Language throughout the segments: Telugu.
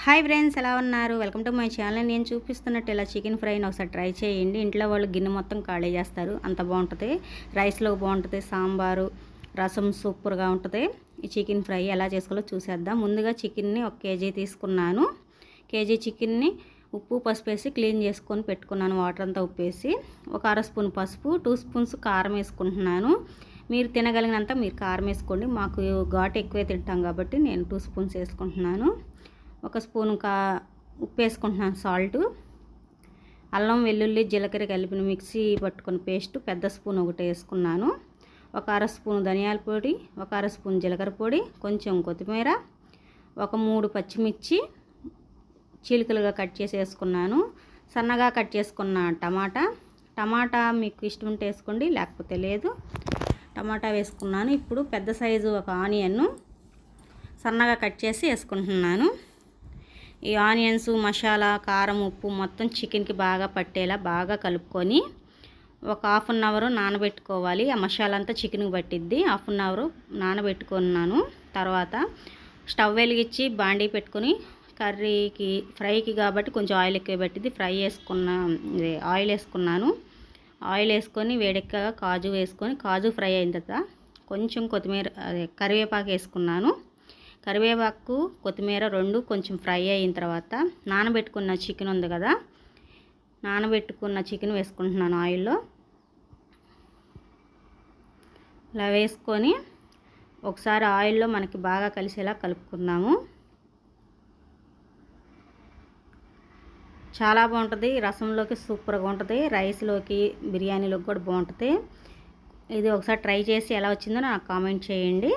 హాయ్ ఫ్రెండ్స్, ఎలా ఉన్నారు? Welcome to my channel. నేను చూపిస్తున్నట్టు ఇలా చికెన్ ఫ్రైని ఒకసారి ట్రై చేయండి. ఇంట్లో వాళ్ళు గిన్నె మొత్తం ఖాళీ చేస్తారు, అంత బాగుంటుంది. రైస్లో బాగుంటుంది, సాంబారు రసం సూపర్గా ఉంటుంది. ఈ చికెన్ ఫ్రై ఎలా చేసుకోవాలో చూసేద్దాం. ముందుగా చికెన్ని 1 కేజీ తీసుకున్నాను. కేజీ చికెన్ని ఉప్పు పసుపు వేసి క్లీన్ చేసుకొని పెట్టుకున్నాను. వాటర్ అంతా ఉప్పేసి 1 అర స్పూన్ పసుపు, 2 స్పూన్స్ కారం వేసుకుంటున్నాను. మీరు తినగలిగినంత మీరు కారం వేసుకోండి. మాకు ఘాటు ఎక్కువే తింటాం కాబట్టి నేను 2 స్పూన్స్ వేసుకుంటున్నాను. 1 స్పూన్ ఉప్పు వేసుకుంటున్నాను, సాల్ట్. అల్లం వెల్లుల్లి జీలకర్ర కలిపిన మిక్సీ పట్టుకున్న పేస్ట్ పెద్ద స్పూన్ ఒకటి వేసుకున్నాను. 1 అర స్పూన్ ధనియాల పొడి, 1 అర స్పూన్ జీలకర్ర పొడి, కొంచెం కొత్తిమీర, 3 పచ్చిమిర్చి చీలికలుగా కట్ చేసి వేసుకున్నాను. సన్నగా కట్ చేసుకున్న టమాటా మీకు ఇష్టం ఉంటే వేసుకోండి, లేకపోతే లేదు. టమాటా వేసుకున్నాను. ఇప్పుడు పెద్ద సైజు 1 ఆనియన్ను సన్నగా కట్ చేసి వేసుకుంటున్నాను. ఈ ఆనియన్స్, మసాలా, కారం, ఉప్పు మొత్తం చికెన్కి బాగా పట్టేలా బాగా కలుపుకొని ఒక ½ అన్ అవర్ నానబెట్టుకోవాలి. ఆ మసాలా అంతా చికెన్కి పట్టిద్ది. ½ అన్ అవర్ నానబెట్టుకున్నాను. తర్వాత స్టవ్ వెలిగించి బాండీ పెట్టుకొని ఫ్రైకి కాబట్టి కొంచెం ఆయిల్ ఎక్కువ పట్టిద్ది. ఆయిల్ వేసుకున్నాను. ఆయిల్ వేసుకొని వేడెక్కగా కాజు వేసుకొని, కాజు ఫ్రై అయిన తర్వాత కొంచెం కరివేపాకు వేసుకున్నాను. కరివేపాకు కొత్తిమీర 2 కొంచెం ఫ్రై అయిన తర్వాత నానబెట్టుకున్న చికెన్ ఉంది కదా, నానబెట్టుకున్న చికెన్ వేసుకుంటున్నాను ఆయిల్లో. ఇలా వేసుకొని ఒకసారి ఆయిల్లో మనకి బాగా కలిసేలా కలుపుకుందాము. చాలా బాగుంటుంది. రసంలోకి సూపర్గా ఉంటుంది, రైస్లోకి బిర్యానీలోకి కూడా బాగుంటుంది. ఇది ఒకసారి ట్రై చేసి ఎలా వచ్చిందో నాకు కామెంట్ చేయండి.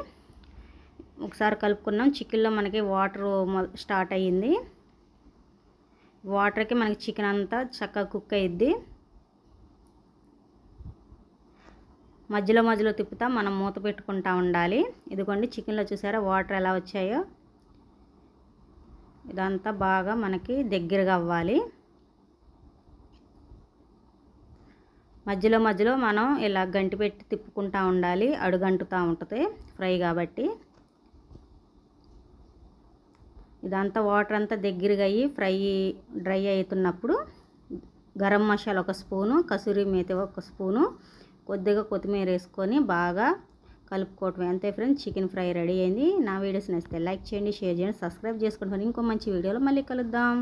ఒకసారి కలుపుకున్నాం. చికెన్లో మనకి వాటర్ స్టార్ట్ అయ్యింది. వాటర్కి మనకి చికెన్ అంతా చక్కగా కుక్ అయ్యిద్ది. మధ్యలో మధ్యలో తిప్పుతా మనం మూత పెట్టుకుంటా ఉండాలి. ఇదిగోండి, చికెన్లో చూసారా వాటర్ ఎలా వచ్చాయో. ఇదంతా బాగా మనకి దగ్గరగా అవ్వాలి. మధ్యలో మధ్యలో మనం ఇలా గంటి పెట్టి తిప్పుకుంటా ఉండాలి, అడుగంటుతూ ఉంటుంది ఫ్రై కాబట్టి. ఇదంతా వాటర్ అంతా దగ్గరగా అయ్యి ఫ్రై డ్రై అవుతున్నప్పుడు గరం మసాలా 1 స్పూను, కసూరి మేతి 1 స్పూను, కొద్దిగా కొత్తిమీర వేసుకొని బాగా కలుపుకోవటం. అంతే ఫ్రెండ్స్, చికెన్ ఫ్రై రెడీ అయింది. నా వీడియోస్ నచ్చితే లైక్ చేయండి, షేర్ చేయండి, సబ్స్క్రైబ్ చేసుకోండి. ఇంకో మంచి వీడియోలో మళ్ళీ కలుద్దాం.